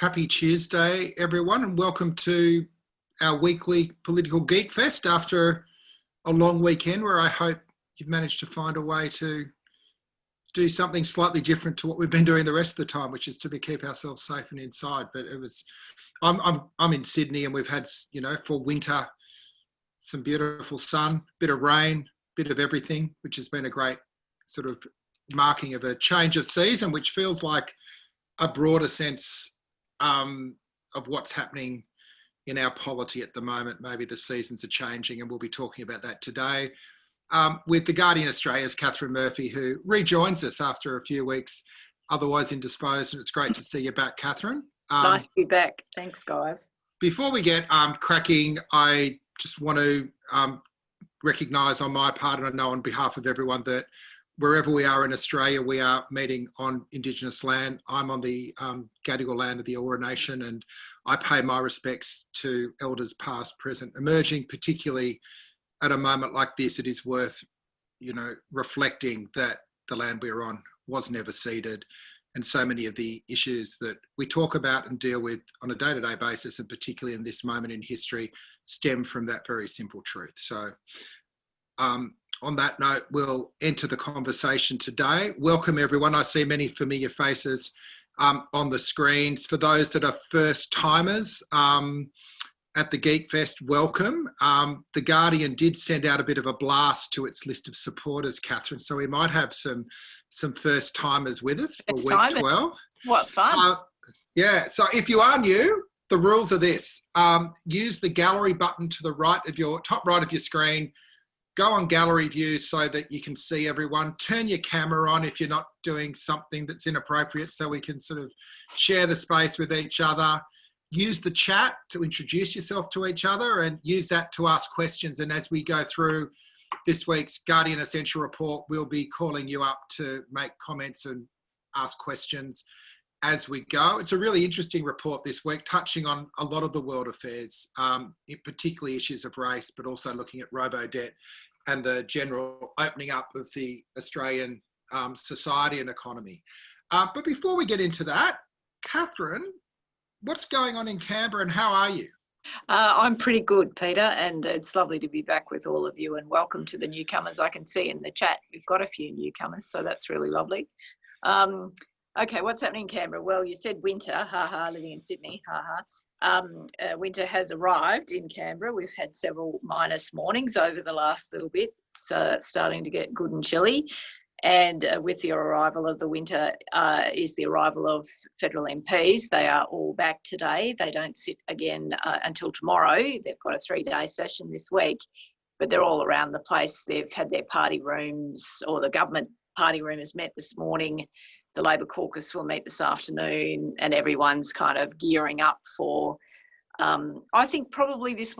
Happy Tuesday, everyone, and welcome to our weekly political Geekfest after a long weekend where I hope you've managed to find a way to do something slightly different to what we've been doing the rest of the time, which is to keep ourselves safe and inside. But I'm in Sydney, and we've had, for winter, some beautiful sun, bit of rain, bit of everything, which has been a great sort of marking of a change of season, which feels like a broader sense of what's happening in our polity at the moment. Maybe the seasons are changing, and we'll be talking about that today with the Guardian Australia's Katharine Murphy, who rejoins us after a few weeks otherwise indisposed, and it's great to see you back, Katharine. It's nice to be back. Thanks, guys. Before we get cracking, I just want to recognise on my part, and I know on behalf of everyone, that wherever we are in Australia, we are meeting on Indigenous land. I'm on the Gadigal land of the Eora Nation, and I pay my respects to elders past, present, emerging. Particularly at a moment like this, it is worth, reflecting that the land we're on was never ceded, and so many of the issues that we talk about and deal with on a day-to-day basis, and particularly in this moment in history, stem from that very simple truth. So, on that note, we'll enter the conversation today. Welcome, everyone. I see many familiar faces on the screens. For those that are first-timers at the Geekfest, welcome. The Guardian did send out a bit of a blast to its list of supporters, Katharine, so we might have some first-timers with us for week 12. What fun. Yeah, so if you are new, the rules are this. Use the gallery button to the right of your, top right of your screen. Go on gallery view so that you can see everyone. Turn your camera on if you're not doing something that's inappropriate, so we can sort of share the space with each other. Use the chat to introduce yourself to each other, and use that to ask questions. And as we go through this week's Guardian Essential Report, we'll be calling you up to make comments and ask questions as we go. It's a really interesting report this week, touching on a lot of the world affairs, particularly issues of race, but also looking at robo-debt and the general opening up of the Australian society and economy. But before we get into that, Katharine, what's going on in Canberra and how are you? I'm pretty good, Peter, and it's lovely to be back with all of you, and welcome to the newcomers. I can see in the chat we've got a few newcomers, so that's really lovely. Okay, what's happening in Canberra? Well, you said winter, living in Sydney, winter has arrived in Canberra. We've had several minus mornings over the last little bit. It's starting to get good and chilly. And with the arrival of the winter is the arrival of federal MPs. They are all back today. They don't sit again until tomorrow. They've got a 3-day session this week, but they're all around the place. They've had their party rooms, or the government party room has met this morning. The Labor caucus will meet this afternoon, and everyone's kind of gearing up for, I think probably this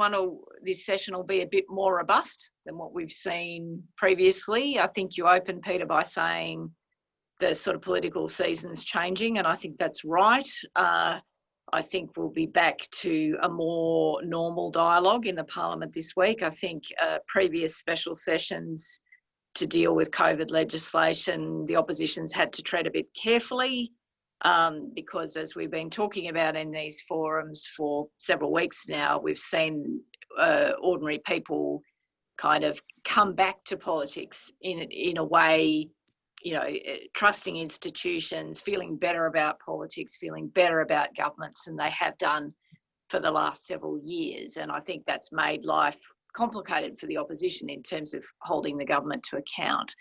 session will be a bit more robust than what we've seen previously. I think you opened, Peter, by saying the sort of political season's changing, and I think that's right. I think we'll be back to a more normal dialogue in the Parliament this week. I think previous special sessions to deal with COVID legislation, the opposition's had to tread a bit carefully because, as we've been talking about in these forums for several weeks now, we've seen ordinary people kind of come back to politics in a way, trusting institutions, feeling better about politics, feeling better about governments than they have done for the last several years. And I think that's made life complicated for the opposition in terms of holding the government to account.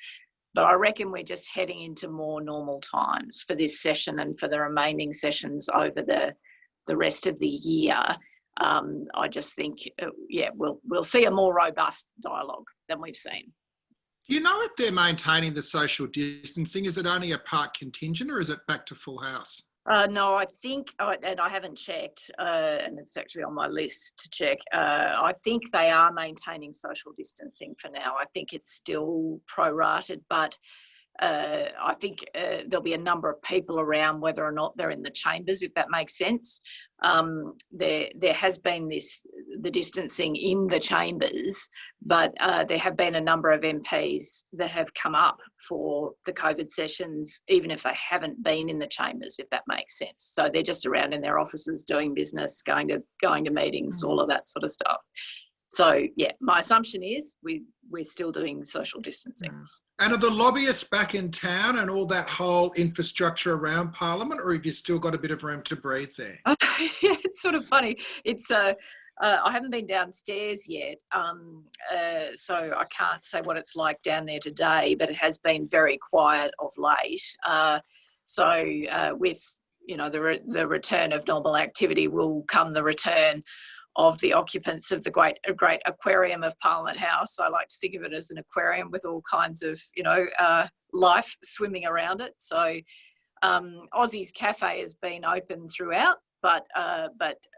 But I reckon we're just heading into more normal times for this session and for the remaining sessions over the rest of the year. I just think, we'll see a more robust dialogue than we've seen. Do you know if they're maintaining the social distancing? Is it only a part contingent, or is it back to full house? No, I think, and I haven't checked, and it's actually on my list to check, I think they are maintaining social distancing for now. I think it's still prorated, but I think there'll be a number of people around, whether or not they're in the chambers, if that makes sense. There has been the distancing in the chambers, but there have been a number of MPs that have come up for the COVID sessions, even if they haven't been in the chambers, if that makes sense. So they're just around in their offices doing business, going to meetings, all of that sort of stuff. So yeah, my assumption is we're still doing social distancing. And are the lobbyists back in town and all that whole infrastructure around Parliament, or have you still got a bit of room to breathe there? It's sort of funny. It's I haven't been downstairs yet, so I can't say what it's like down there today, but it has been very quiet of late. With the return of normal activity will come the return of the occupants of the great aquarium of Parliament House. I like to think of it as an aquarium with all kinds of, life swimming around it. So Aussie's Cafe has been open throughout, but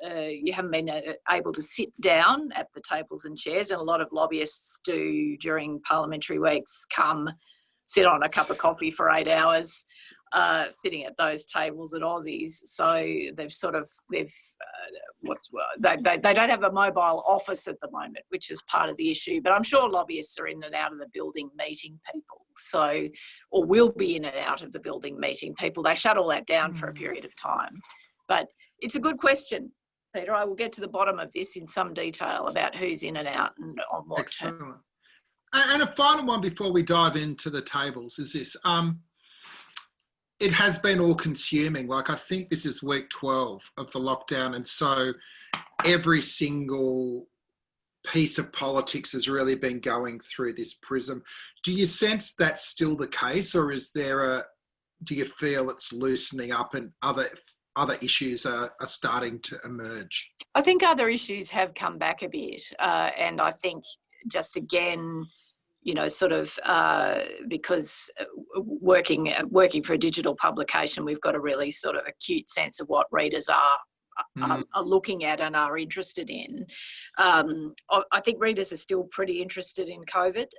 you haven't been able to sit down at the tables and chairs, and a lot of lobbyists do during parliamentary weeks come sit on a cup of coffee for 8 hours, sitting at those tables at Aussies. So they don't have a mobile office at the moment, which is part of the issue. But I'm sure lobbyists are in and out of the building meeting people, or will be in and out of the building meeting people. They shut all that down for a period of time. But it's a good question, Peter. I will get to the bottom of this in some detail about who's in and out and on what. Excellent. And a final one before we dive into the tables is this. It has been all consuming. Like, I think this is week 12 of the lockdown. And so every single piece of politics has really been going through this prism. Do you sense that's still the case, or do you feel it's loosening up and other issues are starting to emerge? I think other issues have come back a bit. And I think just again, because working for a digital publication, we've got a really sort of acute sense of what readers are looking at and are interested in. I think readers are still pretty interested in COVID,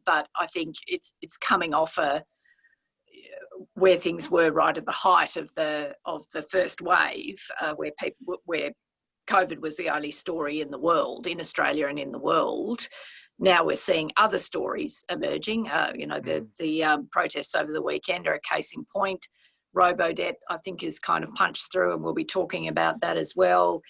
but I think it's coming off where things were right at the height of the first wave, where COVID was the only story in the world, in Australia and in the world. Now we're seeing other stories emerging. The protests over the weekend are a case in point. Robodebt, I think, is kind of punched through, and we'll be talking about that as well.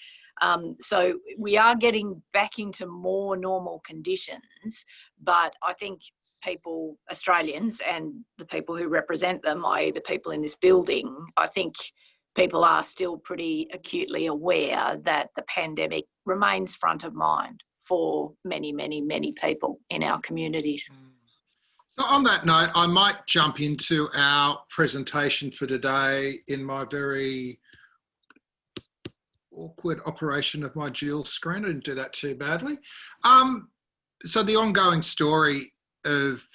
So we are getting back into more normal conditions, but I think people, Australians and the people who represent them, i.e. the people in this building, I think people are still pretty acutely aware that the pandemic remains front of mind for many, many, many people in our communities. So on that note, I might jump into our presentation for today in my very awkward operation of my dual screen. I didn't do that too badly. So the ongoing story of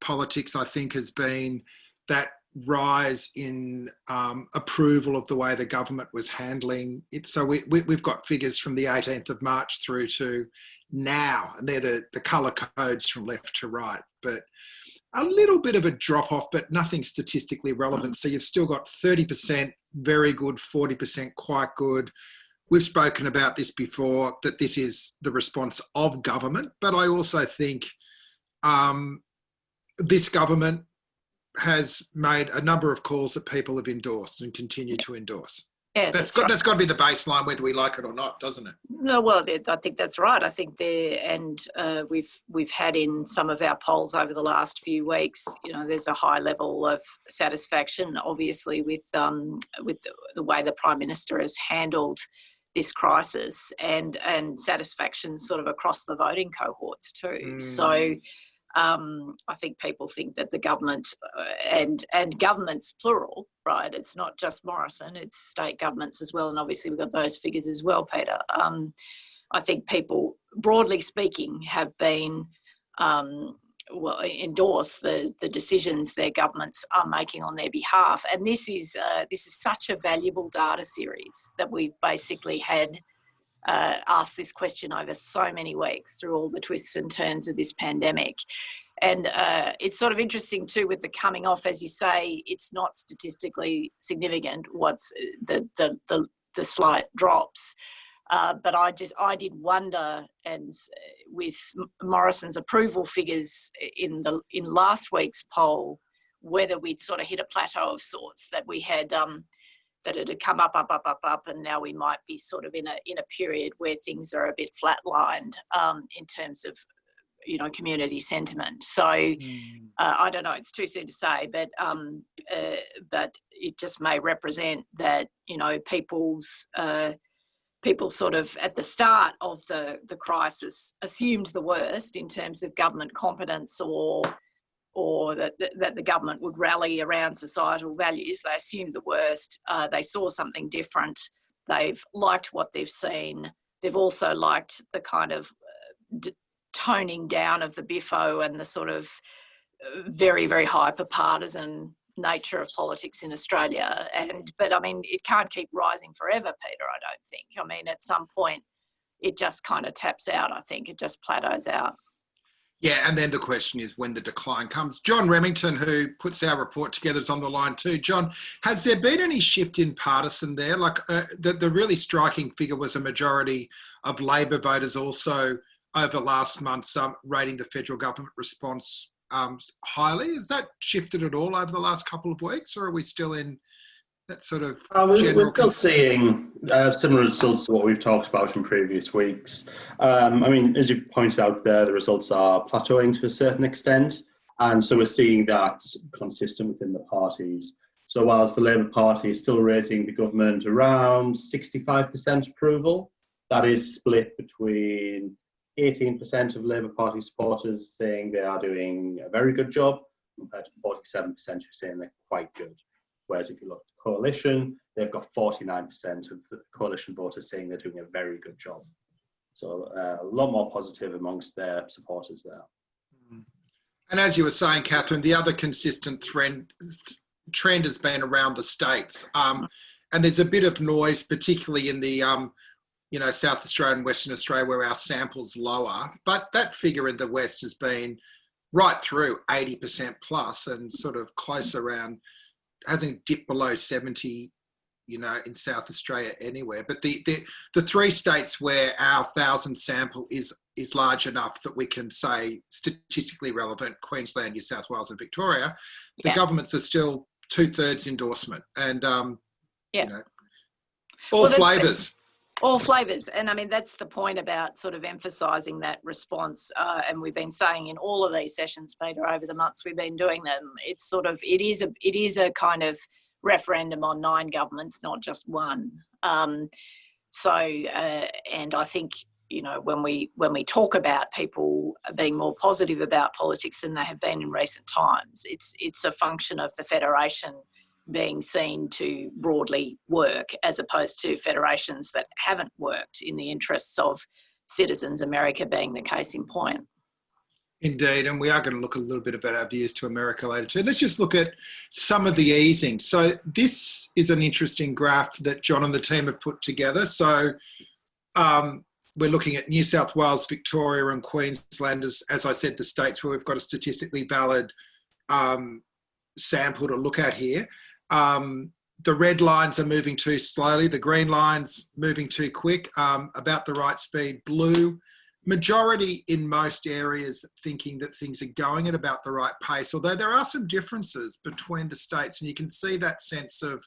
politics, I think, has been that rise in approval of the way the government was handling it. So we've got figures from the 18th of March through to now, and they're the colour codes from left to right, but a little bit of a drop off, but nothing statistically relevant. So you've still got 30% very good, 40% quite good. We've spoken about this before, that this is the response of government, but I also think this government has made a number of calls that people have endorsed and continue to endorse. Yeah, that's got to be the baseline, whether we like it or not, doesn't it? No, well, I think that's right. I think we've had in some of our polls over the last few weeks, there's a high level of satisfaction, obviously, with the way the Prime Minister has handled this crisis, and satisfaction sort of across the voting cohorts too. So I think people think that the government and governments plural, right? It's not just Morrison, it's state governments as well. And obviously we've got those figures as well, Peter. I think people, broadly speaking, have been, endorse the decisions their governments are making on their behalf. And this is such a valuable data series that we've basically had asked this question over so many weeks through all the twists and turns of this pandemic. And it's sort of interesting too with the coming off, as you say, it's not statistically significant what's the slight drops. But I did wonder, and with Morrison's approval figures in last week's poll, whether we'd sort of hit a plateau of sorts, that we had that it had come up, and now we might be sort of in a period where things are a bit flatlined in terms of community sentiment. So I don't know, it's too soon to say, but it just may represent that people sort of at the start of the crisis assumed the worst in terms of government competence or that the government would rally around societal values. They assumed the worst. They saw something different. They've liked what they've seen. They've also liked the kind of toning down of the biffo and the sort of very, very hyper-partisan nature of politics in Australia. But I mean, it can't keep rising forever, Peter, I don't think. I mean, at some point, it just kind of taps out, I think. It just plateaus out. Yeah, and then the question is when the decline comes. John Remington, who puts our report together, is on the line too. John, has there been any shift in partisan there? Like the really striking figure was a majority of Labor voters also over last month rating the federal government response highly. Has that shifted at all over the last couple of weeks, or are we still in that sort of we're still seeing similar results to what we've talked about in previous weeks. I mean, as you pointed out there, the results are plateauing to a certain extent, and so we're seeing that consistent within the parties. So whilst the Labour Party is still rating the government around 65% approval, that is split between 18% of Labour Party supporters saying they are doing a very good job, compared to 47% who are saying they're quite good. Whereas if you look at the coalition, they've got 49% of the coalition voters saying they're doing a very good job. So a lot more positive amongst their supporters there. And as you were saying, Katharine, the other consistent trend has been around the states. And there's a bit of noise, particularly in the South Australia and Western Australia, where our sample's lower. But that figure in the West has been right through 80% plus and sort of close around, hasn't dipped below 70, in South Australia anywhere. But the three states where our 1,000 sample is large enough that we can say statistically relevant, Queensland, New South Wales and Victoria, the governments are still 2/3 endorsement. And, all flavours. All flavours. And I mean, that's the point about sort of emphasising that response. And we've been saying in all of these sessions, Peter, over the months we've been doing them, it's sort of, it is a kind of referendum on 9 governments, not just one. And I think, when we talk about people being more positive about politics than they have been in recent times, it's a function of the federation being seen to broadly work, as opposed to federations that haven't worked in the interests of citizens, America being the case in point. Indeed, and we are going to look a little bit about our views to America later too. Let's just look at some of the easing. So this is an interesting graph that John and the team have put together. So we're looking at New South Wales, Victoria and Queensland, as I said, the states where we've got a statistically valid sample to look at here. The red lines are moving too slowly. The green lines moving too quick, about the right speed. Blue, majority in most areas thinking that things are going at about the right pace, although there are some differences between the states. And you can see that sense of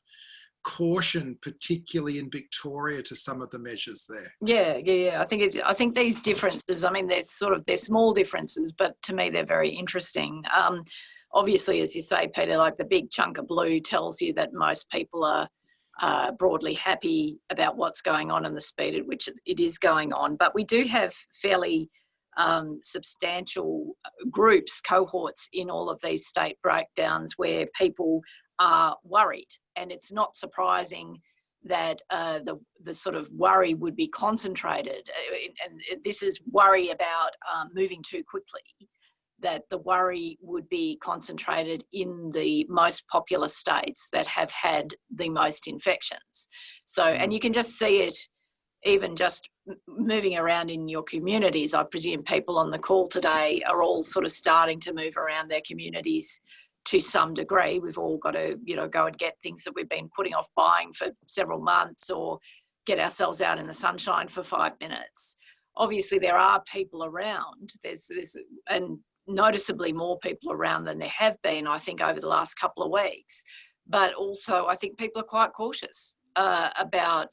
caution, particularly in Victoria, to some of the measures there. Yeah. I think these differences, I mean, they're small differences, but to me, they're very interesting. Obviously, as you say, Peter, like the big chunk of blue tells you that most people are broadly happy about what's going on and the speed at which it is going on. But we do have fairly substantial groups, cohorts in all of these state breakdowns where people are worried. And it's not surprising that the sort of worry would be concentrated. And this is worry about moving too quickly, that the worry would be concentrated in the most populous states that have had the most infections. So, and you can just see it even just moving around in your communities. I presume people on the call today are all sort of starting to move around their communities to some degree. We've all got to, go and get things that we've been putting off buying for several months, or get ourselves out in the sunshine for 5 minutes. Obviously, there are people around. There's and noticeably more people around than there have been, I think, over the last couple of weeks. But also, I think people are quite cautious about,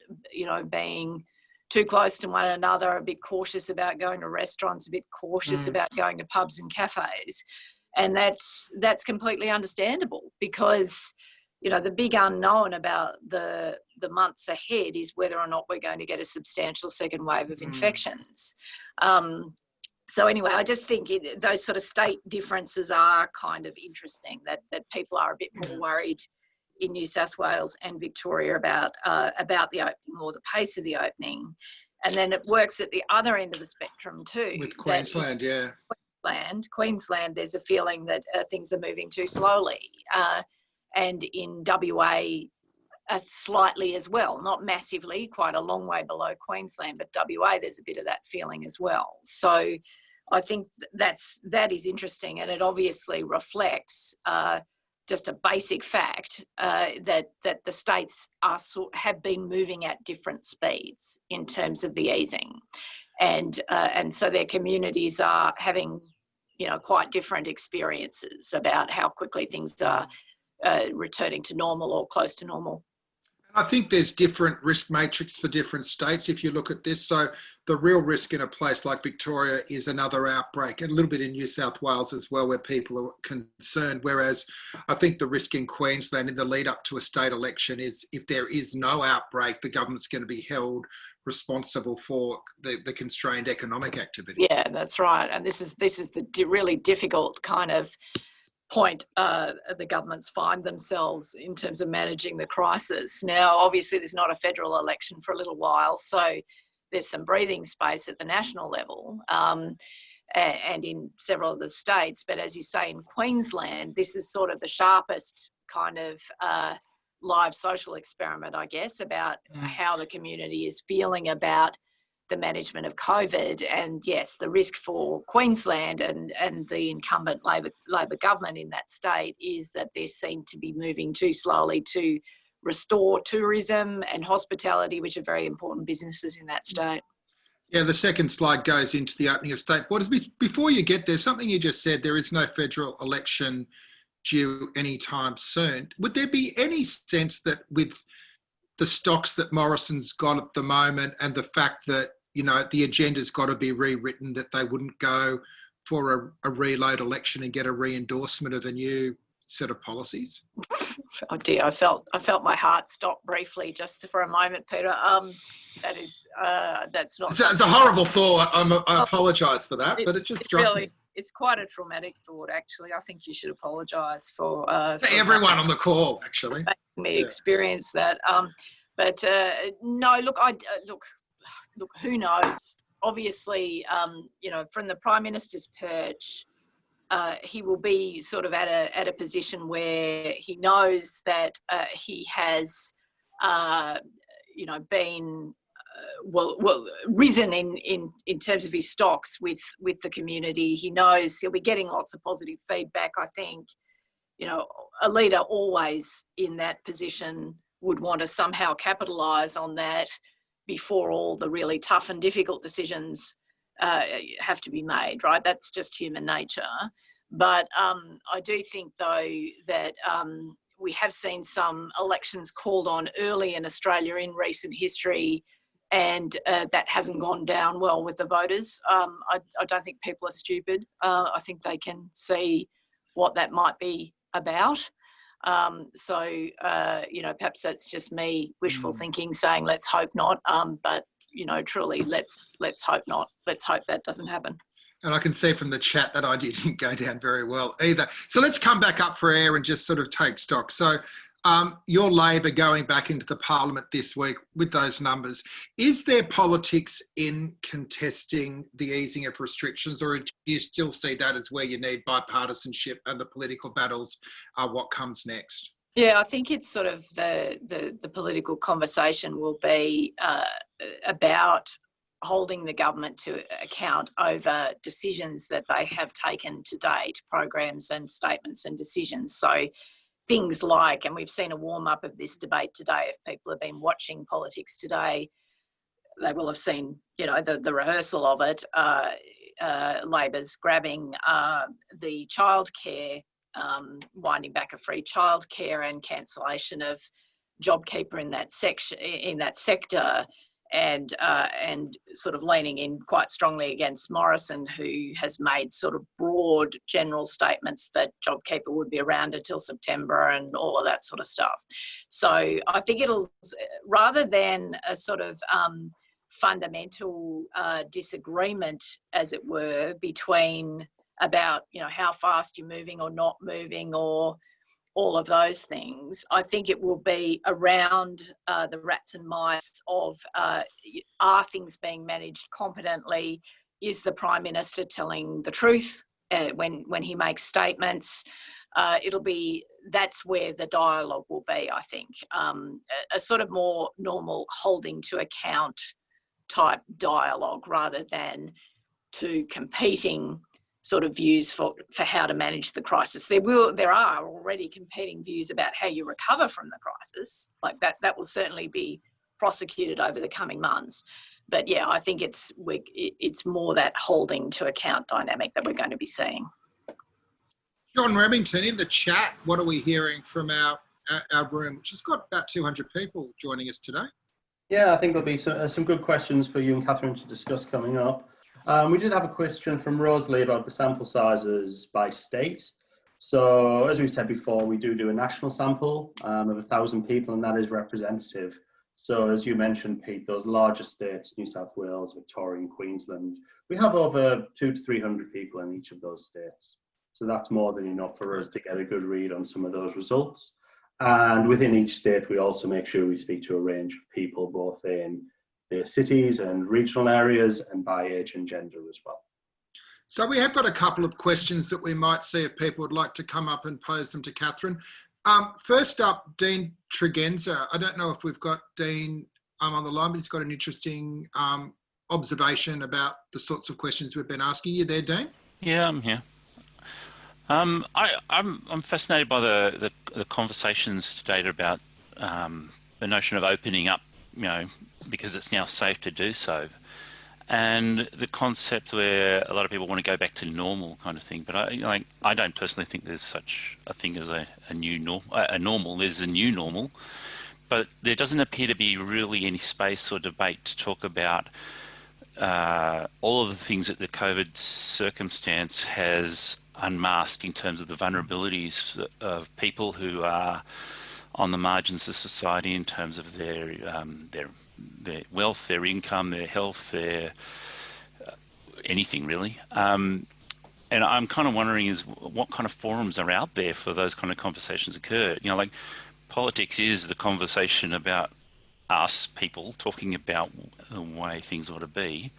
being too close to one another, a bit cautious about going to restaurants, a bit cautious about going to pubs and cafes. And that's completely understandable, because, the big unknown about the months ahead is whether or not we're going to get a substantial second wave of infections. So anyway, I just think those sort of state differences are kind of interesting, that people are a bit more worried in New South Wales and Victoria about the opening, or the pace of the opening. And then it works at the other end of the spectrum too. With Queensland, Queensland, there's a feeling that things are moving too slowly. And in WA, slightly as well, not massively, quite a long way below Queensland, but WA, there's a bit of that feeling as well. So I think that is interesting, and it obviously reflects just a basic fact that the states have been moving at different speeds in terms of the easing, and so their communities are having, quite different experiences about how quickly things are returning to normal or close to normal. I think there's different risk matrix for different states if you look at this. So the real risk in a place like Victoria is another outbreak, and a little bit in New South Wales as well, where people are concerned. Whereas I think the risk in Queensland in the lead up to a state election is, if there is no outbreak, the government's going to be held responsible for the constrained economic activity. Yeah, that's right. And this is the really difficult kind of point the governments find themselves in terms of managing the crisis. Now, obviously, there's not a federal election for a little while, so there's some breathing space at the national level and in several of the states. But as you say, in Queensland, this is sort of the sharpest kind of live social experiment, I guess, about how the community is feeling about the management of COVID. And yes, the risk for Queensland and the incumbent Labor government in that state is that they seem to be moving too slowly to restore tourism and hospitality, which are very important businesses in that state. Yeah, the second slide goes into the opening of state borders. Before you get there, something you just said, there is no federal election due anytime soon. Would there be any sense that with the stocks that Morrison's got at the moment, and the fact that, the agenda's got to be rewritten, that they wouldn't go for a reload election and get a re-endorsement of a new set of policies? Oh dear, I felt my heart stop briefly just for a moment, Peter. That's not. It's a horrible thought. I apologise for that, but it just struck me. It's quite a traumatic thought, actually. I think you should apologise for everyone on the call, actually. Making me experience that. But no, look, who knows? Obviously, from the Prime Minister's perch, he will be sort of at a position where he knows that he has, been risen in terms of his stocks with the community. He knows he'll be getting lots of positive feedback. I think, a leader always in that position would want to somehow capitalise on that before all the really tough and difficult decisions have to be made, right? That's just human nature. But I do think, though, that we have seen some elections called on early in Australia in recent history, and that hasn't gone down well with the voters. I don't think people are stupid. I think they can see what that might be about. Perhaps that's just me wishful thinking, saying let's hope not. But truly, let's hope not. Let's hope that doesn't happen. And I can see from the chat that I didn't go down very well either. So let's come back up for air and just sort of take stock. So your Labor going back into the Parliament this week with those numbers, is there politics in contesting the easing of restrictions, or do you still see that as where you need bipartisanship and the political battles are what comes next? Yeah, I think it's sort of the political conversation will be about holding the government to account over decisions that they have taken to date, programs and statements and decisions. So things like, and we've seen a warm up of this debate today, if people have been watching politics today, they will have seen, you know, the rehearsal of it. Labor's grabbing the childcare, winding back of free childcare and cancellation of JobKeeper in that section, in that sector, and sort of leaning in quite strongly against Morrison, who has made sort of broad general statements that JobKeeper would be around until September and all of that sort of stuff. So I think it'll, rather than a sort of fundamental disagreement, as it were, between about, you know, how fast you're moving or not moving or all of those things, I think it will be around the rats and mice of are things being managed competently? Is the Prime Minister telling the truth when he makes statements? It'll be, that's where the dialogue will be, I think. A sort of more normal holding to account type dialogue rather than two competing sort of views for how to manage the crisis. There are already competing views about how you recover from the crisis. Like that will certainly be prosecuted over the coming months. But yeah, I think it's more that holding to account dynamic that we're going to be seeing. John Remington, in the chat, what are we hearing from our room, which has got about 200 people joining us today? Yeah, I think there'll be some good questions for you and Katharine to discuss coming up. We did have a question from Rosalie about the sample sizes by state. So as we said before, we do a national sample of 1,000 people, and that is representative. So as you mentioned, Pete, those larger states, New South Wales, Victoria and Queensland, we have over 200 to 300 people in each of those states. So that's more than enough for us to get a good read on some of those results. And within each state, we also make sure we speak to a range of people, both in the cities and regional areas and by age and gender as well. So we have got a couple of questions that we might see if people would like to come up and pose them to Katharine. First up, Dean Tregenza. I don't know if we've got Dean on the line, but he's got an interesting observation about the sorts of questions we've been asking. You there, Dean? Yeah, I'm here. I'm fascinated by the conversations today about the notion of opening up, you know, because it's now safe to do so, and the concept where a lot of people want to go back to normal kind of thing. But I don't personally think there's such a thing as a normal. There's a new normal, but there doesn't appear to be really any space or debate to talk about all of the things that the COVID circumstance has unmasked in terms of the vulnerabilities of people who are on the margins of society in terms of their wealth, their income, their health, their anything really. And I'm kind of wondering is what kind of forums are out there for those kind of conversations occur? You know, like politics is the conversation about us people talking about the way things ought to be,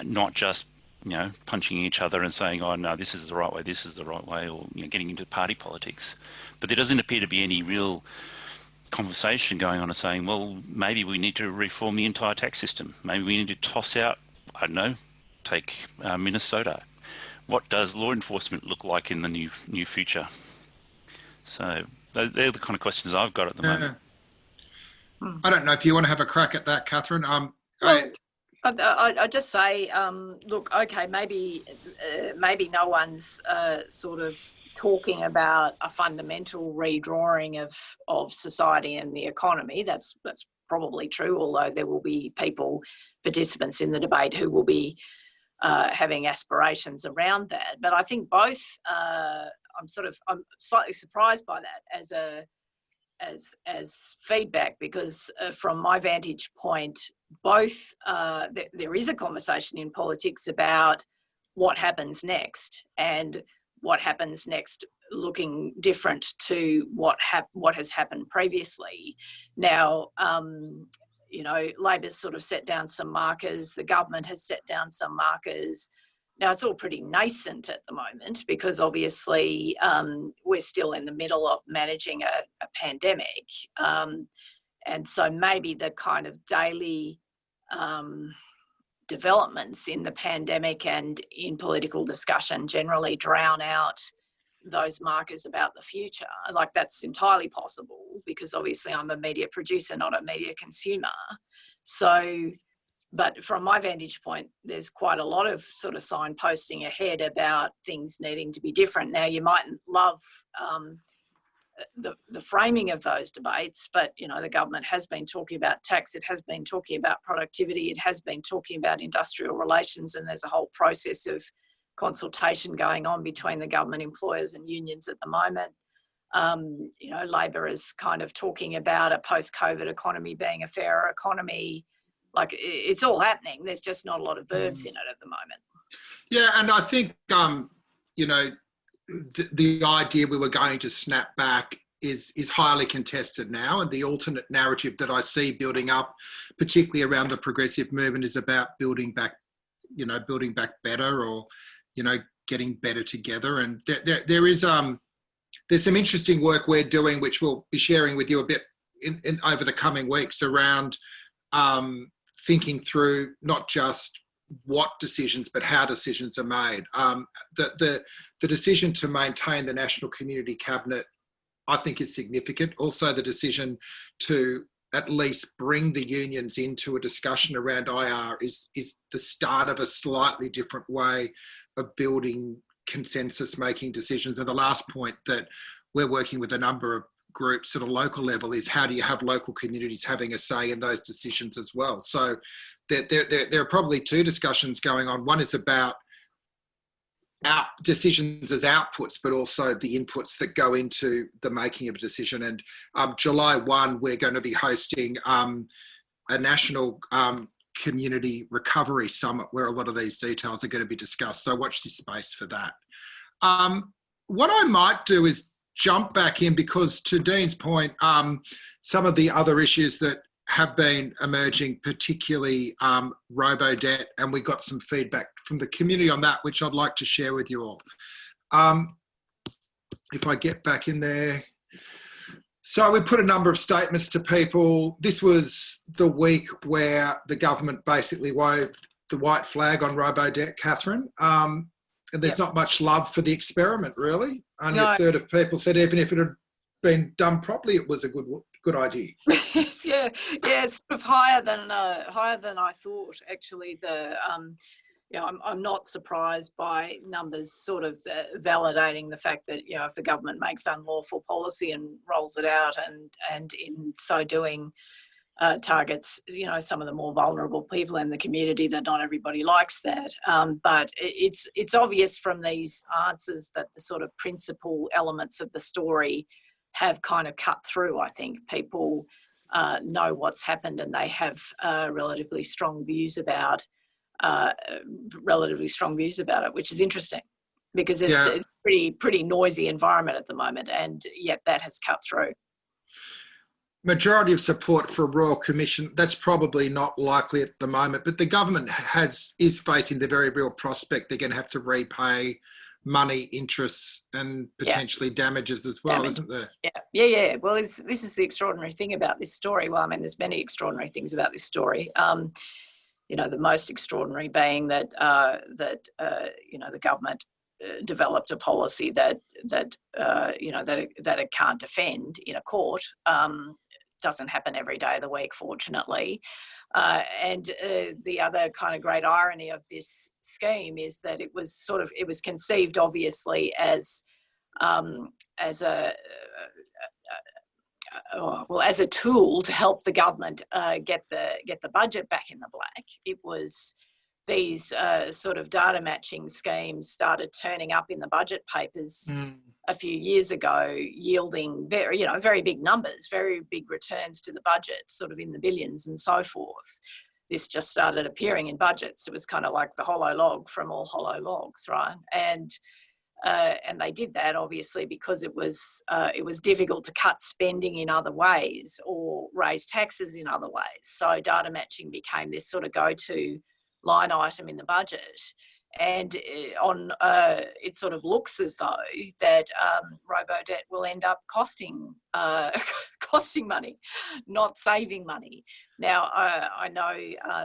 not just, you know, punching each other and saying, oh no, this is the right way, this is the right way, or, you know, getting into party politics. But there doesn't appear to be any real conversation going on and saying, well, maybe we need to reform the entire tax system. Maybe we need to toss out, I don't know, take Minnesota. What does law enforcement look like in the new future? So they're the kind of questions I've got at the moment. I don't know if you want to have a crack at that, Katharine. I just say, look, okay, maybe no one's sort of talking about a fundamental redrawing of society and the economy. That's probably true, although there will be participants in the debate who will be having aspirations around that. But I think both, I'm slightly surprised by that as feedback, because from my vantage point, both there is a conversation in politics about what happens next, and what happens next looking different to what has happened previously. Now, you know, Labor's sort of set down some markers, the government has set down some markers. Now, it's all pretty nascent at the moment because obviously we're still in the middle of managing a pandemic. And so maybe the kind of daily developments in the pandemic and in political discussion generally drown out those markers about the future. Like, that's entirely possible because obviously I'm a media producer, not a media consumer. So, but from my vantage point, there's quite a lot of sort of signposting ahead about things needing to be different. Now, you mightn't love the framing of those debates, but, you know, the government has been talking about tax, it has been talking about productivity, it has been talking about industrial relations, and there's a whole process of consultation going on between the government, employers and unions at the moment. You know, Labor is kind of talking about a post-COVID economy being a fairer economy. Like, it's all happening. There's just not a lot of verbs in it at the moment. Yeah, and I think, you know, the idea we were going to snap back is highly contested now, and the alternate narrative that I see building up, particularly around the progressive movement, is about building back better, or, you know, getting better together. And there is there's some interesting work we're doing, which we'll be sharing with you a bit in over the coming weeks, around thinking through not just what decisions, but how decisions are made. The decision to maintain the National Community Cabinet, I think, is significant. Also, the decision to at least bring the unions into a discussion around IR is the start of a slightly different way of building consensus making decisions. And the last point that we're working with a number of groups at a local level is, how do you have local communities having a say in those decisions as well? So there are probably two discussions going on. One is about decisions as outputs, but also the inputs that go into the making of a decision. And July 1, we're going to be hosting a national community recovery summit where a lot of these details are going to be discussed. So watch this space for that. What I might do is jump back in, because to Dean's point, some of the other issues that have been emerging, particularly robo-debt, and we got some feedback from the community on that, which I'd like to share with you all. If I get back in there. So we put a number of statements to people. This was the week where the government basically waved the white flag on robo-debt, Katharine. And there's not much love for the experiment, really. Only a third of people said even if it had been done properly, it was a good idea. yeah, it's sort of higher than I thought. Actually, you know, I'm not surprised by numbers sort of validating the fact that, you know, if the government makes unlawful policy and rolls it out, and in so doing targets, you know, some of the more vulnerable people in the community, that not everybody likes that. But it's obvious from these answers that the sort of principal elements of the story have kind of cut through. I think people know what's happened, and they have relatively strong views about it, which is interesting, because it's a pretty noisy environment at the moment, and yet that has cut through. Majority of support for a Royal Commission, that's probably not likely at the moment, but the government is facing the very real prospect they're going to have to repay money, interests, and potentially damages as well, isn't there? Yeah. Well, this is the extraordinary thing about this story. Well, I mean, there's many extraordinary things about this story. You know, the most extraordinary being that you know, the government developed a policy that you know, that it can't defend in a court. Doesn't happen every day of the week, fortunately. And the other kind of great irony of this scheme is that it was conceived obviously as a tool to help the government get the budget back in the black. It was these sort of data matching schemes started turning up in the budget papers a few years ago, yielding very big numbers, very big returns to the budget, sort of in the billions and so forth. This just started appearing in budgets. It was kind of like the hollow log from all hollow logs, right? And they did that obviously because it was difficult to cut spending in other ways or raise taxes in other ways. So data matching became this sort of go-to line item in the budget. it sort of looks as though that robo-debt will end up costing money, not saving money. Now, I know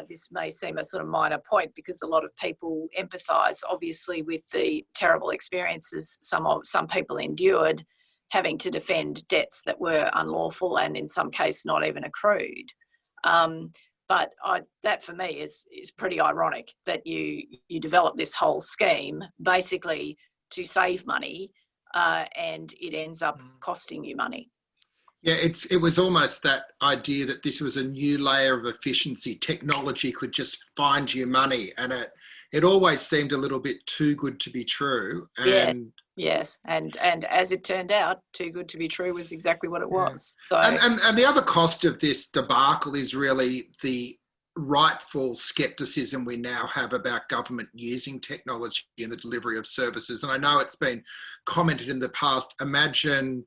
this may seem a sort of minor point because a lot of people empathise, obviously, with the terrible experiences some people endured having to defend debts that were unlawful and in some case not even accrued. But that for me is pretty ironic that you develop this whole scheme basically to save money and it ends up costing you money. Yeah, it was almost that idea that this was a new layer of efficiency. Technology could just find you money, and it always seemed a little bit too good to be true. And yes, and as it turned out, too good to be true was exactly what it was. So, and the other cost of this debacle is really the rightful skepticism we now have about government using technology in the delivery of services. And I know it's been commented in the past. Imagine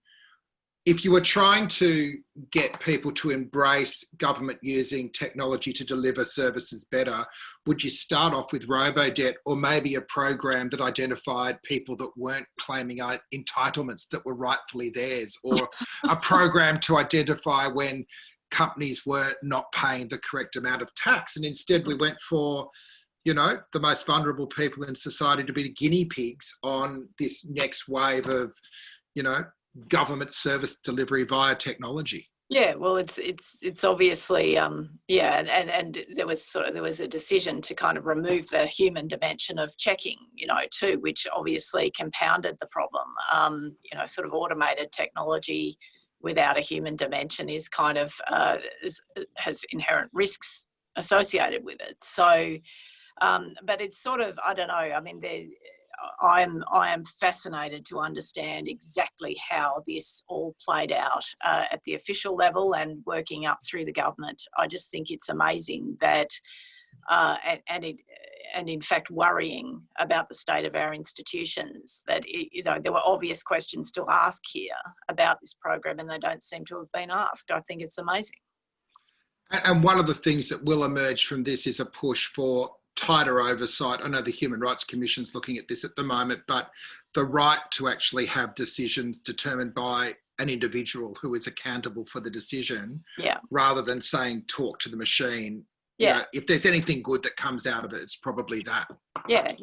if you were trying to get people to embrace government using technology to deliver services better, would you start off with robo-debt or maybe a program that identified people that weren't claiming entitlements that were rightfully theirs, or a program to identify when companies were not paying the correct amount of tax? And instead we went for, the most vulnerable people in society to be the guinea pigs on this next wave of, government service delivery via technology. Yeah, well, it's obviously and there was a decision to kind of remove the human dimension of checking, too, which obviously compounded the problem. Sort of automated technology without a human dimension is kind of has inherent risks associated with it. So, but it's sort of, I don't know. I mean, I am fascinated to understand exactly how this all played out at the official level and working up through the government. I just think it's amazing that, and in fact worrying about the state of our institutions, that there were obvious questions to ask here about this program and they don't seem to have been asked. I think it's amazing. And one of the things that will emerge from this is a push for tighter oversight. I know the Human Rights Commission's looking at this at the moment, but the right to actually have decisions determined by an individual who is accountable for the decision, rather than saying talk to the machine. If there's anything good that comes out of it, it's probably that. Yeah,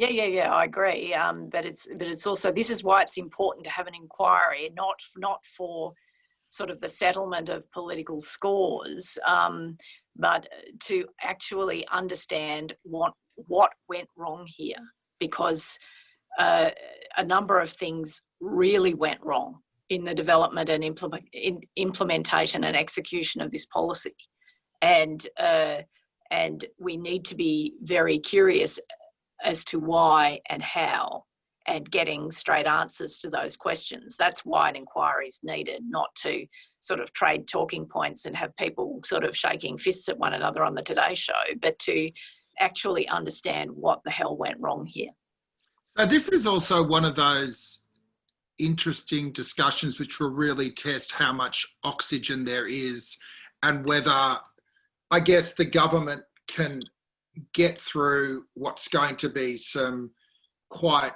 I agree. But it's also, this is why it's important to have an inquiry, not for sort of the settlement of political scores, but to actually understand what went wrong here, because a number of things really went wrong in the development and implementation and execution of this policy. And we need to be very curious as to why and how, and getting straight answers to those questions. That's why an inquiry is needed, not to sort of trade talking points and have people sort of shaking fists at one another on the Today Show, but to actually understand what the hell went wrong here. So this is also one of those interesting discussions which will really test how much oxygen there is and whether, I guess, the government can get through what's going to be some quite,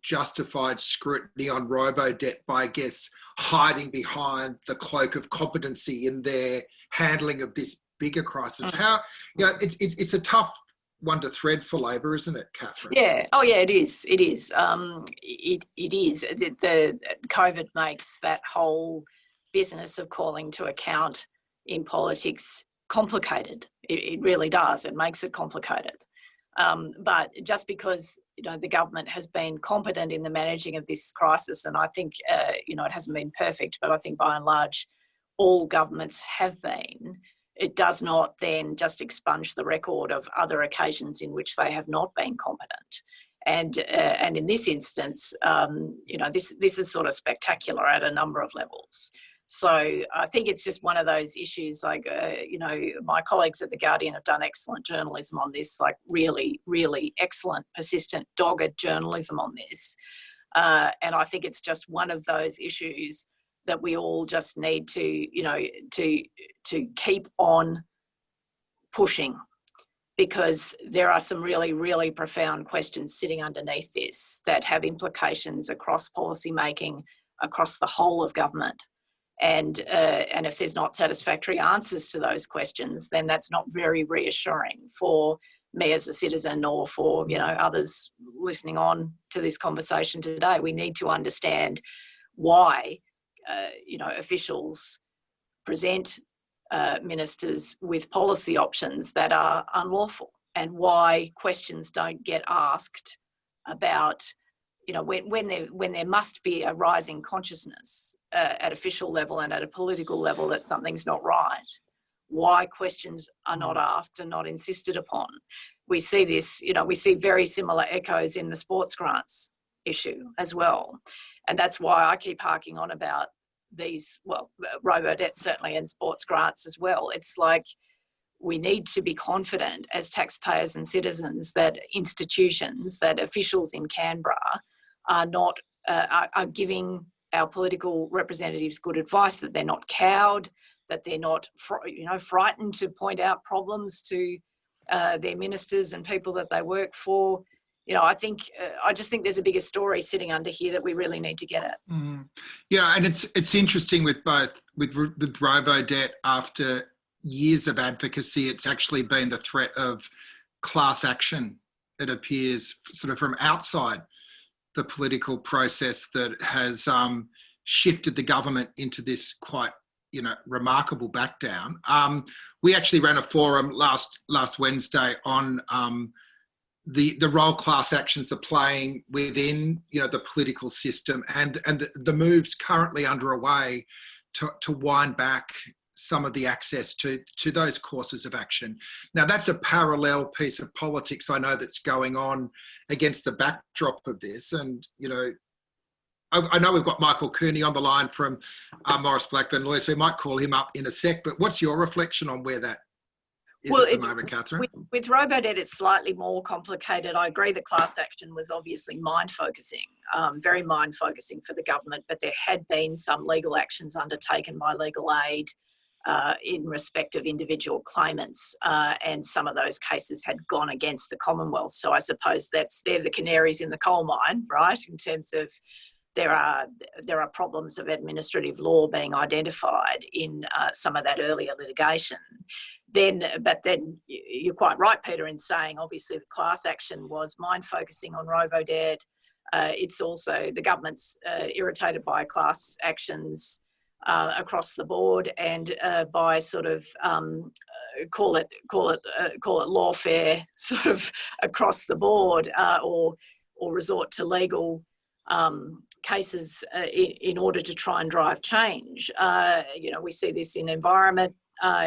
justified scrutiny on robo-debt by, I guess, hiding behind the cloak of competency in their handling of this bigger crisis. How, it's a tough one to thread for Labor, isn't it, Katharine? Yeah. Oh, yeah, it is. It is. It is. The COVID makes that whole business of calling to account in politics complicated. It really does. It makes it complicated. But just because the government has been competent in the managing of this crisis, and I think it hasn't been perfect, but I think by and large all governments have been, it does not then just expunge the record of other occasions in which they have not been competent. And in this instance, this is sort of spectacular at a number of levels. So I think it's just one of those issues, like, my colleagues at The Guardian have done excellent journalism on this, like really, really excellent, persistent, dogged journalism on this. And I think it's just one of those issues that we all just need to, to keep on pushing because there are some really, really profound questions sitting underneath this that have implications across policy making, across the whole of government. And if there's not satisfactory answers to those questions, then that's not very reassuring for me as a citizen, or for others listening on to this conversation today. We need to understand why officials present ministers with policy options that are unlawful, and why questions don't get asked about when there must be a rising consciousness at official level and at a political level that something's not right, why questions are not asked and not insisted upon. We see this, we see very similar echoes in the sports grants issue as well. And that's why I keep harking on about these, robo-debt certainly, and sports grants as well. It's like, we need to be confident as taxpayers and citizens that institutions, that officials in Canberra are giving our political representatives good advice, that they're not cowed, that they're not frightened to point out problems to their ministers and people that they work for. I just think there's a bigger story sitting under here that we really need to get at. Yeah, and it's interesting with robo-debt, after years of advocacy, it's actually been the threat of class action, it appears, sort of from outside the political process, that has shifted the government into this quite remarkable back down. We actually ran a forum last Wednesday on the role class actions are playing within the political system, and the moves currently underway to wind back some of the access to those courses of action. Now, that's a parallel piece of politics, I know, that's going on against the backdrop of this. And I know we've got Michael Cooney on the line from Morris Blackburn Lawyers, so we might call him up in a sec. But what's your reflection on where that is at the moment, Katharine? With robo-debt, it's slightly more complicated. I agree that class action was obviously mind-focusing, very mind-focusing for the government, but there had been some legal actions undertaken by legal aid in respect of individual claimants, and some of those cases had gone against the Commonwealth. So I suppose they're the canaries in the coal mine, right, in terms of there are problems of administrative law being identified in some of that earlier litigation. But then you're quite right, Peter, in saying obviously the class action was mind-focusing on robo-debt. It's also the government's irritated by class actions across the board, and by sort of call it lawfare sort of across the board, or resort to legal cases in order to try and drive change. We see this in environment,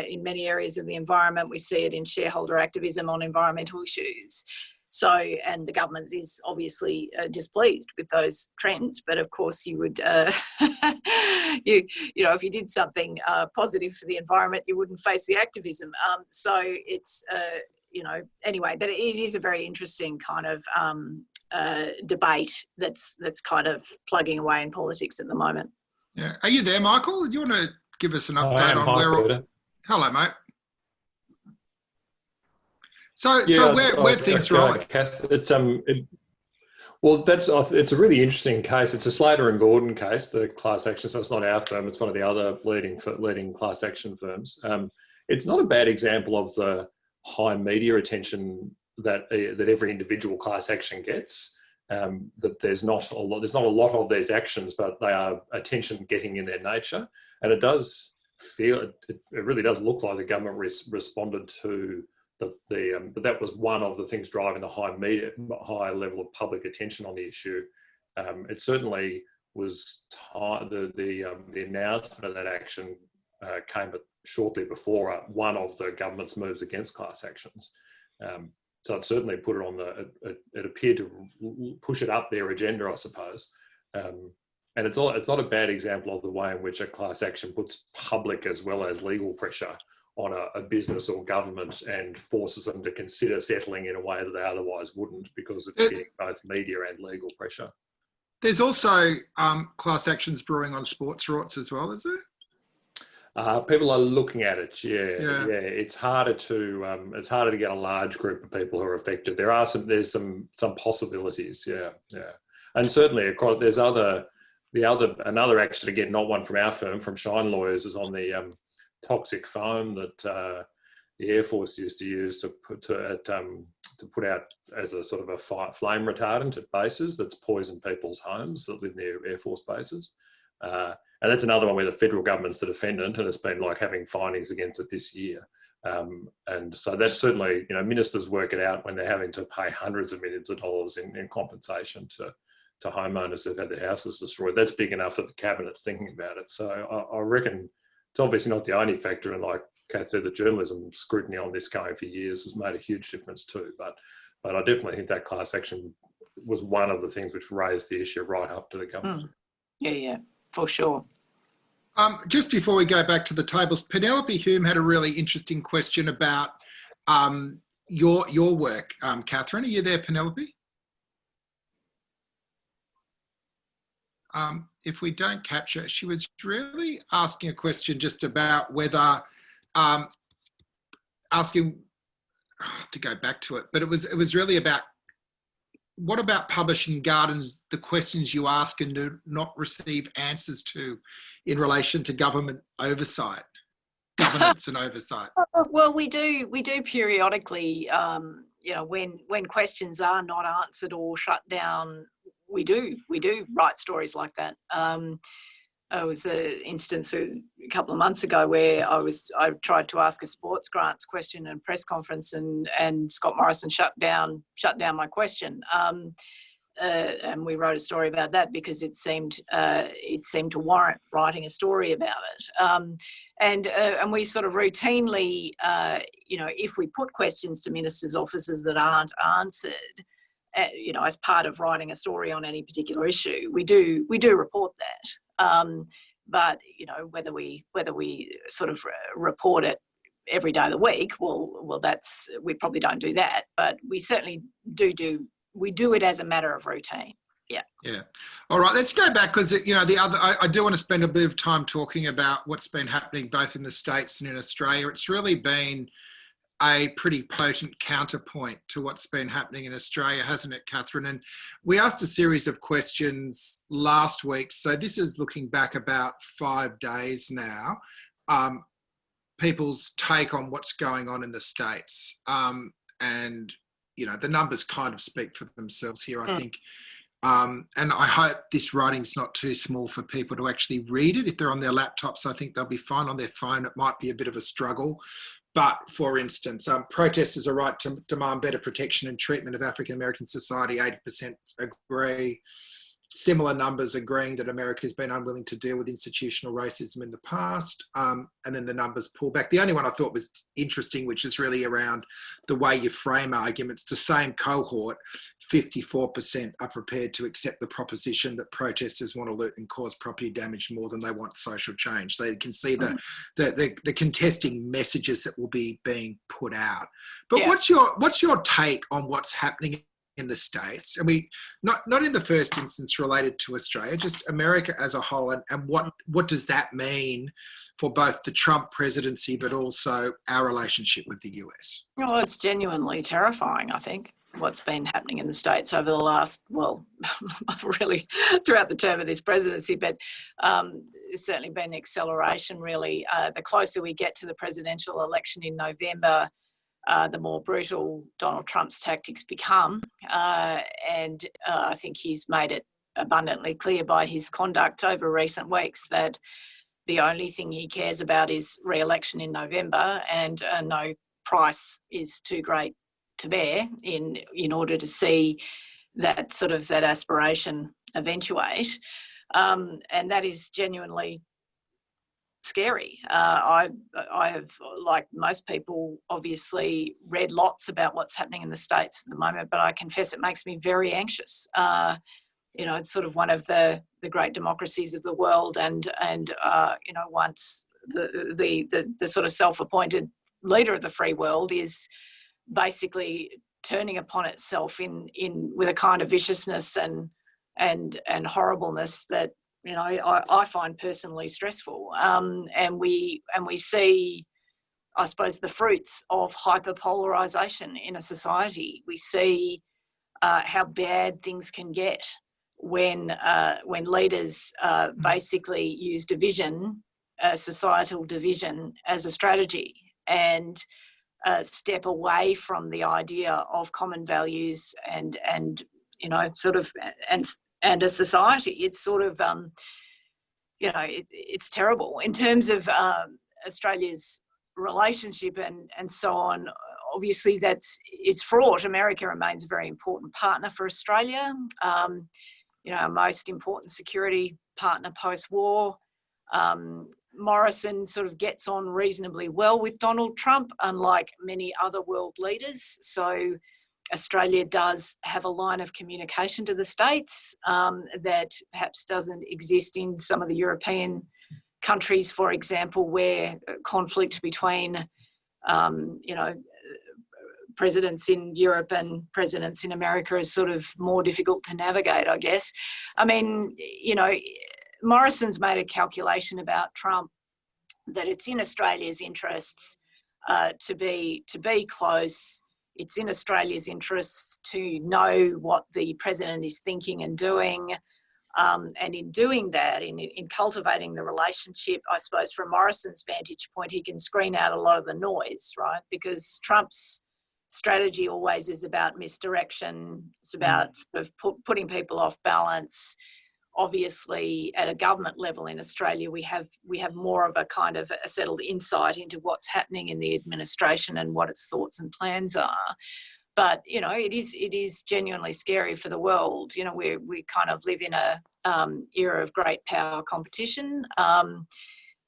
in many areas of the environment. We see it in shareholder activism on environmental issues. So, and the government is obviously displeased with those trends, but of course you would, if you did something positive for the environment, you wouldn't face the activism. So it's, anyway, but it is a very interesting kind of debate that's kind of plugging away in politics at the moment. Yeah. Are you there, Michael? Do you want to give us an update on where... Hello, mate. So where things are at? It's it's a really interesting case. It's a Slater and Gordon case, the class action. So it's not our firm; it's one of the other leading class action firms. It's not a bad example of the high media attention that every individual class action gets. That there's not a lot of these actions, but they are attention getting in their nature, and it does feel it really does look like the government responded to. That was one of the things driving the high level of public attention on the issue. It certainly was the announcement of that action came shortly before one of the government's moves against class actions. So it certainly put it on it appeared to push it up their agenda, I suppose. And it's not a bad example of the way in which a class action puts public as well as legal pressure on a business or government and forces them to consider settling in a way that they otherwise wouldn't, because it's getting both media and legal pressure. There's also class actions brewing on sports rorts as well, is there? People are looking at it. Yeah. It's harder to get a large group of people who are affected. There's some possibilities. Yeah. And certainly across another action, again, not one from our firm, from Shine Lawyers, is on the toxic foam that the Air Force used to use to put out as a sort of a flame retardant at bases that's poisoned people's homes that live near Air Force bases. And that's another one where the federal government's the defendant, and it's been like having findings against it this year. And so that's certainly, ministers work it out when they're having to pay hundreds of millions of dollars in compensation to homeowners who've had their houses destroyed. That's big enough that the cabinet's thinking about it. So I reckon it's obviously not the only factor, and like Kath said, the journalism scrutiny on this going for years has made a huge difference too. But I definitely think that class action was one of the things which raised the issue right up to the government. Yeah, for sure. Just before we go back to the tables, Penelope Hume had a really interesting question about your work, Katharine. Are you there, Penelope? If we don't catch her, she was really asking a question just about whether asking to go back to it, but it was really about what about publishing gardens, the questions you ask and do not receive answers to in relation to government oversight, governance and oversight? Well, we do periodically, when questions are not answered or shut down, we do write stories like that. There was an instance a couple of months ago where I tried to ask a sports grants question in a press conference, and Scott Morrison shut down my question. And we wrote a story about that because it seemed to warrant writing a story about it. And we sort of routinely, if we put questions to ministers' offices that aren't answered, as part of writing a story on any particular issue, we do report that. But whether we sort of report it every day of the week, well, we probably don't do that. But we certainly we do it as a matter of routine. Yeah. Yeah. All right. Let's go back because I do want to spend a bit of time talking about what's been happening both in the States and in Australia. It's really been a pretty potent counterpoint to what's been happening in Australia, hasn't it, Katharine? And we asked a series of questions last week. So this is looking back about 5 days now. People's take on what's going on in the States. And, the numbers kind of speak for themselves here, I think. And I hope this writing's not too small for people to actually read it. If they're on their laptops, I think they'll be fine. On their phone, it might be a bit of a struggle. But, for instance, protesters are right to demand better protection and treatment of African American society. 80% agree. Similar numbers agreeing that America has been unwilling to deal with institutional racism in the past. And then the numbers pull back. The only one I thought was interesting, which is really around the way you frame arguments, the same cohort, 54% are prepared to accept the proposition that protesters want to loot and cause property damage more than they want social change. So you can see the contesting messages that will be being put out. But what's your take on what's happening in the States? And we not in the first instance related to Australia, just America as a whole, and what does that mean for both the Trump presidency but also our relationship with the US? Well, it's genuinely terrifying, I think, what's been happening in the States over the last, really throughout the term of this presidency, but it's certainly been an acceleration, really. The closer we get to the presidential election in November, the more brutal Donald Trump's tactics become. And I think he's made it abundantly clear by his conduct over recent weeks that the only thing he cares about is re-election in November, and no price is too great to bear in order to see that aspiration eventuate. And that is genuinely scary. I have, like most people, obviously read lots about what's happening in the States at the moment, but I confess it makes me very anxious. It's sort of one of the great democracies of the world, and once the sort of self-appointed leader of the free world is basically turning upon itself in with a kind of viciousness and horribleness that you know, I find personally stressful. And we see, I suppose, the fruits of hyperpolarization in a society. We see how bad things can get when leaders basically use division, societal division, as a strategy, and step away from the idea of common values and you know, sort of, and a society. It's sort of you know, it's terrible in terms of Australia's relationship and so on. Obviously, it's fraught. America remains a very important partner for Australia. You know, our most important security partner post-war. Morrison sort of gets on reasonably well with Donald Trump, unlike many other world leaders. So Australia does have a line of communication to the States that perhaps doesn't exist in some of the European countries, for example, where conflict between, you know, presidents in Europe and presidents in America is sort of more difficult to navigate, I guess. I mean, you know, Morrison's made a calculation about Trump that it's in Australia's interests to be close. It's in Australia's interests to know what the president is thinking and doing. And in doing that, in cultivating the relationship, I suppose from Morrison's vantage point, he can screen out a lot of the noise, right? Because Trump's strategy always is about misdirection. It's about sort of putting people off balance. Obviously, at a government level in Australia, we have more of a kind of a settled insight into what's happening in the administration and what its thoughts and plans are. But, you know, it is genuinely scary for the world. You know, we kind of live in a era of great power competition.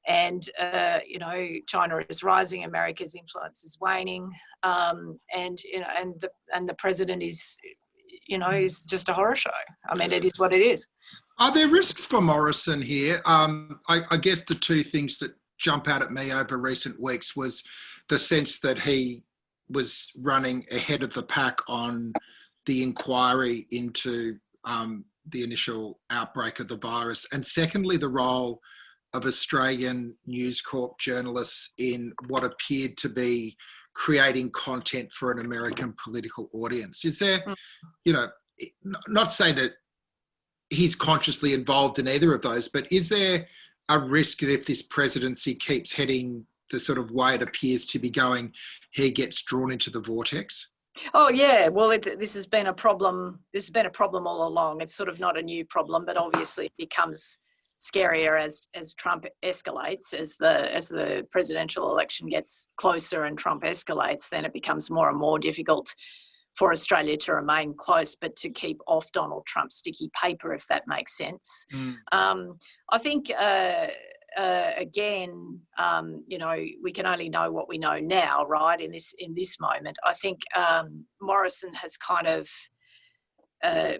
And, you know, China is rising, America's influence is waning. And, you know, and the president is, you know, is just a horror show. I mean, it is what it is. Are there risks for Morrison here? I guess the two things that jump out at me over recent weeks was the sense that he was running ahead of the pack on the inquiry into the initial outbreak of the virus. And secondly, the role of Australian News Corp journalists in what appeared to be creating content for an American political audience. Is there, you know, not saying that he's consciously involved in either of those, but is there a risk that if this presidency keeps heading the sort of way it appears to be going, he gets drawn into the vortex? Oh yeah, well, this has been a problem. This has been a problem all along. It's sort of not a new problem, but obviously it becomes scarier as Trump escalates, as the presidential election gets closer and Trump escalates. Then it becomes more and more difficult for Australia to remain close, but to keep off Donald Trump's sticky paper, if that makes sense. I think, again, you know, we can only know what we know now, right, in this moment. I think Morrison has kind of,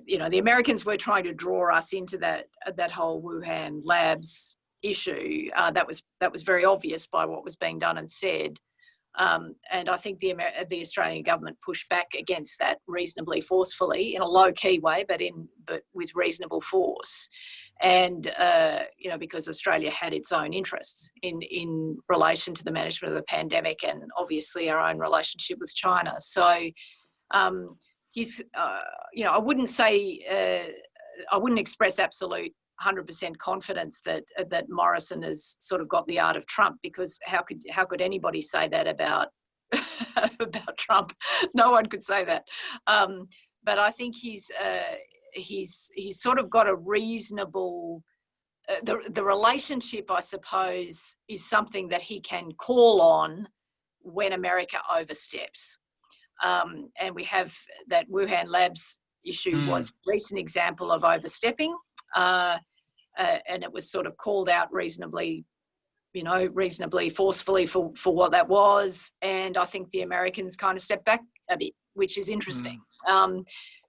you know, the Americans were trying to draw us into that whole Wuhan labs issue. That was very obvious by what was being done and said. And I think the Australian government pushed back against that reasonably forcefully, in a low-key way, but with reasonable force. And you know, because Australia had its own interests in relation to the management of the pandemic, and obviously our own relationship with China. So he's, you know, I wouldn't express absolute 100% confidence that Morrison has sort of got the art of Trump, because how could anybody say that about about Trump? No one could say that. But I think he's sort of got a reasonable. The relationship, I suppose, is something that he can call on when America oversteps. And we have that Wuhan labs issue was a recent example of overstepping. And it was sort of called out reasonably forcefully for what that was. And I think the Americans kind of stepped back a bit, which is interesting.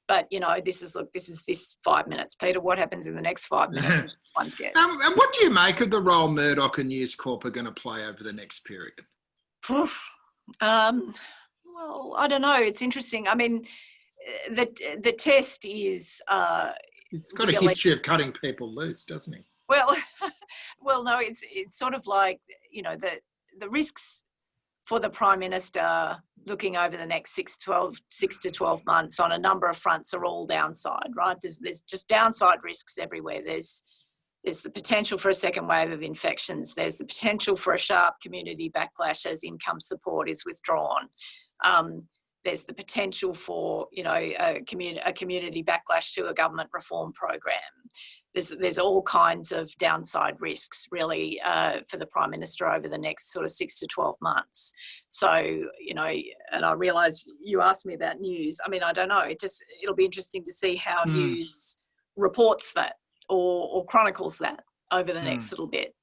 But, you know, this is 5 minutes. Peter, what happens in the next 5 minutes is one's guess. And what do you make of the role Murdoch and News Corp are going to play over the next period? Well, I don't know. It's interesting. I mean, the test is... He's got a history of cutting people loose, doesn't he? Well, well, no, it's sort of like, you know, the risks for the Prime Minister looking over the next 6 to 12 months on a number of fronts are all downside, right? There's just downside risks everywhere. There's the potential for a second wave of infections. There's the potential for a sharp community backlash as income support is withdrawn. There's the potential for, you know, a community backlash to a government reform program. There's all kinds of downside risks, really, for the Prime Minister over the next sort of 6 to 12 months. So, you know, and I realise you asked me about news. I mean, I don't know. It'll be interesting to see how news reports that or chronicles that over the next little bit.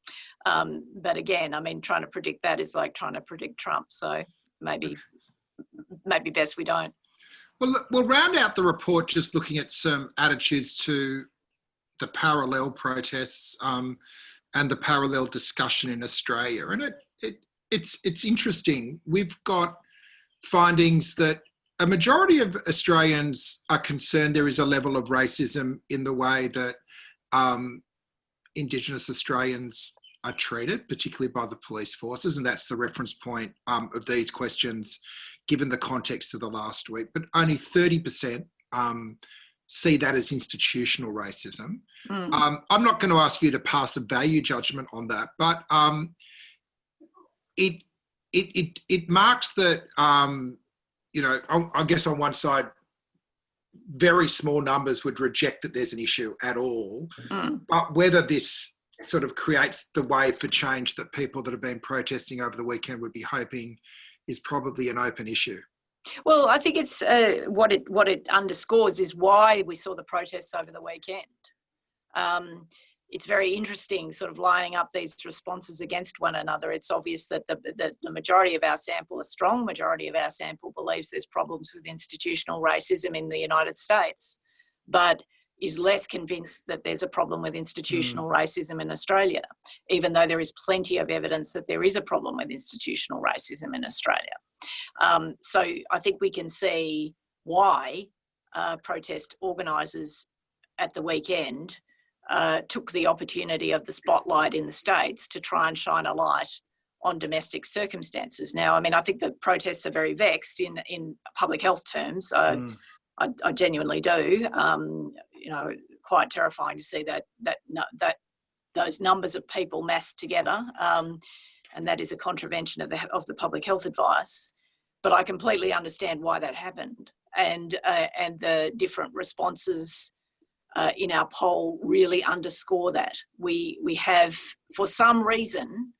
But again, I mean, trying to predict that is like trying to predict Trump. So maybe best we don't. Well, we'll round out the report just looking at some attitudes to the parallel protests and the parallel discussion in Australia. And it's interesting. We've got findings that a majority of Australians are concerned there is a level of racism in the way that Indigenous Australians are treated, particularly by the police forces. And that's the reference point of these questions, given the context of the last week. But only 30% see that as institutional racism. I'm not going to ask you to pass a value judgment on that, but it marks that, you know, I guess on one side, very small numbers would reject that there's an issue at all, but whether this sort of creates the way for change that people that have been protesting over the weekend would be hoping is probably an open issue. Well, I think it's what it underscores is why we saw the protests over the weekend. It's very interesting sort of lining up these responses against one another. It's obvious that the majority of our sample, a strong majority of our sample, believes there's problems with institutional racism in the United States, but is less convinced that there's a problem with institutional racism in Australia, even though there is plenty of evidence that there is a problem with institutional racism in Australia. So I think we can see why protest organisers at the weekend took the opportunity of the spotlight in the States to try and shine a light on domestic circumstances. Now, I mean, I think the protests are very vexed in public health terms. I genuinely do. You know, quite terrifying to see that those numbers of people massed together, and that is a contravention of the public health advice. But I completely understand why that happened, and the different responses in our poll really underscore that. We have, for some reason,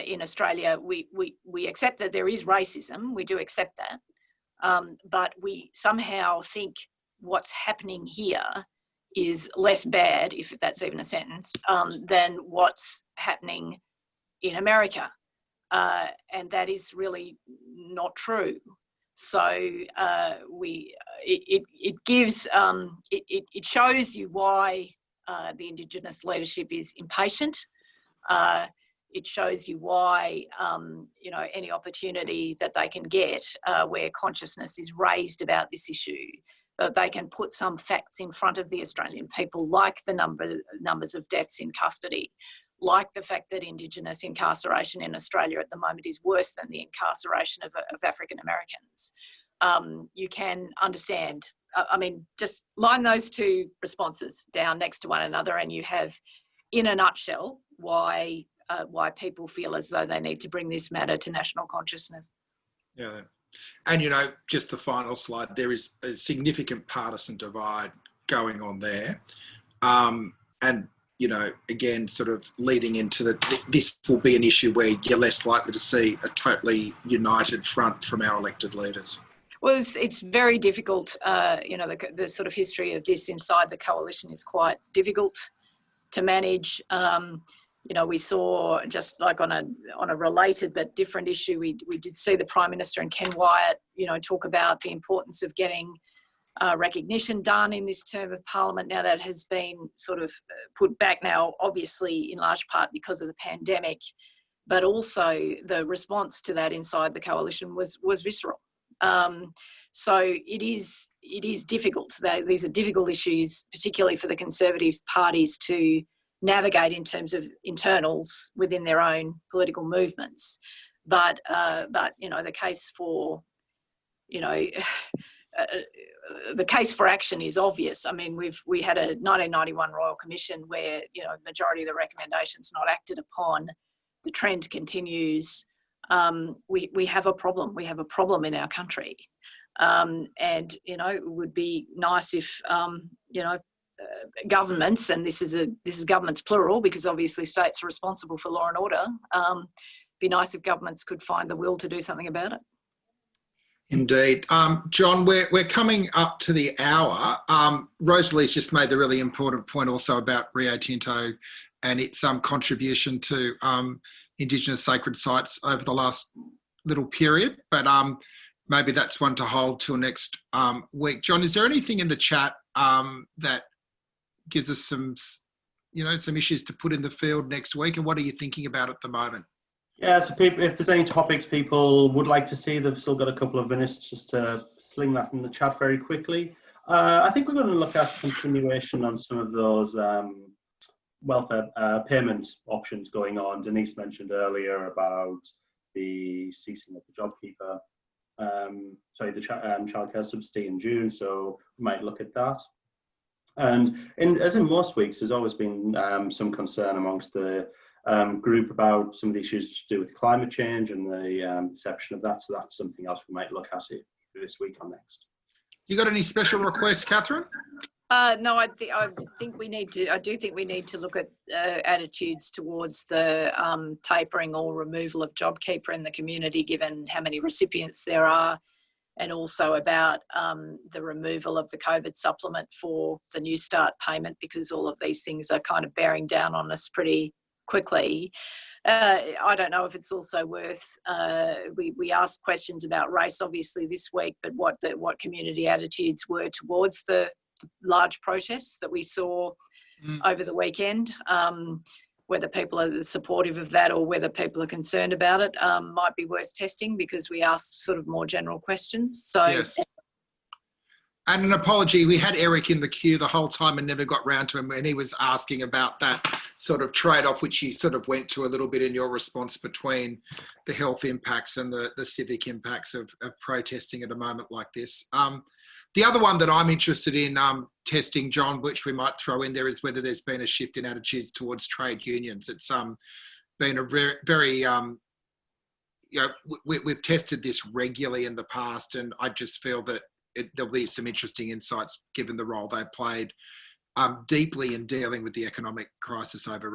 in Australia, we accept that there is racism. We do accept that, but we somehow think what's happening here is less bad, if that's even a sentence, than what's happening in America. And that is really not true. So it shows you why the Indigenous leadership is impatient. It shows you why, you know, any opportunity that they can get where consciousness is raised about this issue, that they can put some facts in front of the Australian people, like the numbers of deaths in custody, like the fact that Indigenous incarceration in Australia at the moment is worse than the incarceration of African Americans. You can understand, I mean, just line those two responses down next to one another and you have, in a nutshell, why people feel as though they need to bring this matter to national consciousness. Yeah. And, you know, just the final slide, there is a significant partisan divide going on there. And, you know, again, sort of leading into this will be an issue where you're less likely to see a totally united front from our elected leaders. Well, it's very difficult. You know, the sort of history of this inside the coalition is quite difficult to manage. You know, we saw, just like on a related but different issue, we did see the Prime Minister and Ken Wyatt, you know, talk about the importance of getting recognition done in this term of Parliament. Now that has been sort of put back now, obviously in large part because of the pandemic, but also the response to that inside the coalition was visceral. So it is difficult. These are difficult issues, particularly for the Conservative parties to navigate in terms of internals within their own political movements. But you know, the case for, you know, the case for action is obvious. I mean, we had a 1991 Royal Commission where, you know, majority of the recommendations not acted upon. The trend continues. We have a problem. We have a problem in our country, and you know, it would be nice if you know, governments, and this is governments plural because obviously states are responsible for law and order. Be nice if governments could find the will to do something about it. Indeed. John, we're coming up to the hour. Rosalie's just made the really important point also about Rio Tinto and its contribution to Indigenous sacred sites over the last little period, but maybe that's one to hold till next week. John, is there anything in the chat that gives us some, you know, some issues to put in the field next week, and what are you thinking about at the moment? Yeah, so people, if there's any topics people would like to see, they've still got a couple of minutes just to sling that in the chat very quickly. I think we're going to look at continuation on some of those welfare payment options going on. Denise mentioned earlier about the ceasing of the JobKeeper, the childcare subsidy in June, so we might look at that. And as in most weeks, there's always been some concern amongst the group about some of the issues to do with climate change and the perception of that. So that's something else we might look at it this week or next. You got any special requests, Katharine? No, I think we need to. I do think we need to look at attitudes towards the tapering or removal of JobKeeper in the community, given how many recipients there are, and also about the removal of the COVID supplement for the New Start payment, because all of these things are kind of bearing down on us pretty quickly. I don't know if it's also worth, we asked questions about race obviously this week, but what community attitudes were towards the large protests that we saw over the weekend, whether people are supportive of that or whether people are concerned about it, might be worth testing, because we asked sort of more general questions. So yes. And an apology, we had Eric in the queue the whole time and never got round to him, and he was asking about that sort of trade-off, which you sort of went to a little bit in your response between the health impacts and the civic impacts of protesting at a moment like this. The other one that I'm interested in testing, John, which we might throw in there, is whether there's been a shift in attitudes towards trade unions. It's been a very you know, we've tested this regularly in the past, and I just feel that there'll be some interesting insights given the role they played deeply in dealing with the economic crisis over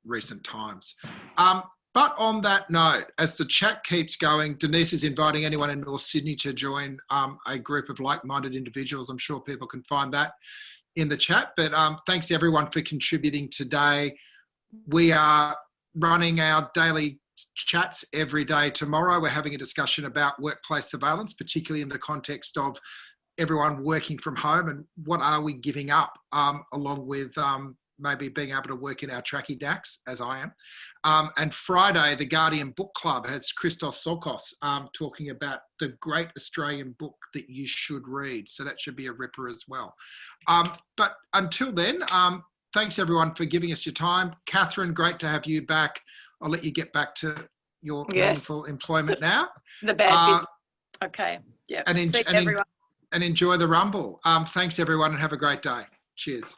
recent times. But on that note, as the chat keeps going, Denise is inviting anyone in North Sydney to join a group of like-minded individuals. I'm sure people can find that in the chat. But thanks to everyone for contributing today. We are running our daily chats every day tomorrow. We're having a discussion about workplace surveillance, particularly in the context of everyone working from home, and what are we giving up, along with maybe being able to work in our tracky dacks, as I am. And Friday, the Guardian Book Club has Christos Sokos talking about the great Australian book that you should read. So that should be a ripper as well. But until then, thanks everyone for giving us your time. Katharine, great to have you back. I'll let you get back to your meaningful employment now. The bad business. Okay. Yeah. And enjoy the Rumble. Thanks everyone, and have a great day. Cheers.